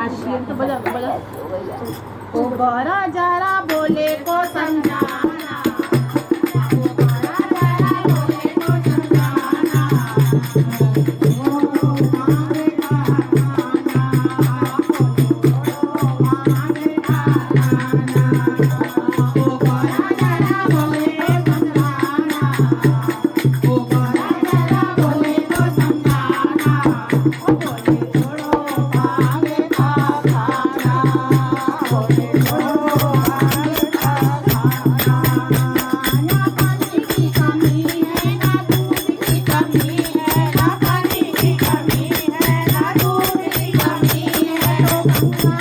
तो बजा ओ बड़ा जरा बोले को समझाना, ओ बड़ा जरा बोले को समझाना, ओ मांगे का खाना, ओ मांगे का खाना, ओ बड़ा जरा बोले समझाना, ओ बड़ा जरा बोले को समझाना, ओ बोले छोड़ो मांगे का खाना, बोले छोड़ो मांगे का खाना। ना पानी की कमी है, ना दूध की कमी है, ना पानी की कमी है, ना दूध की कमी है, तो गंगा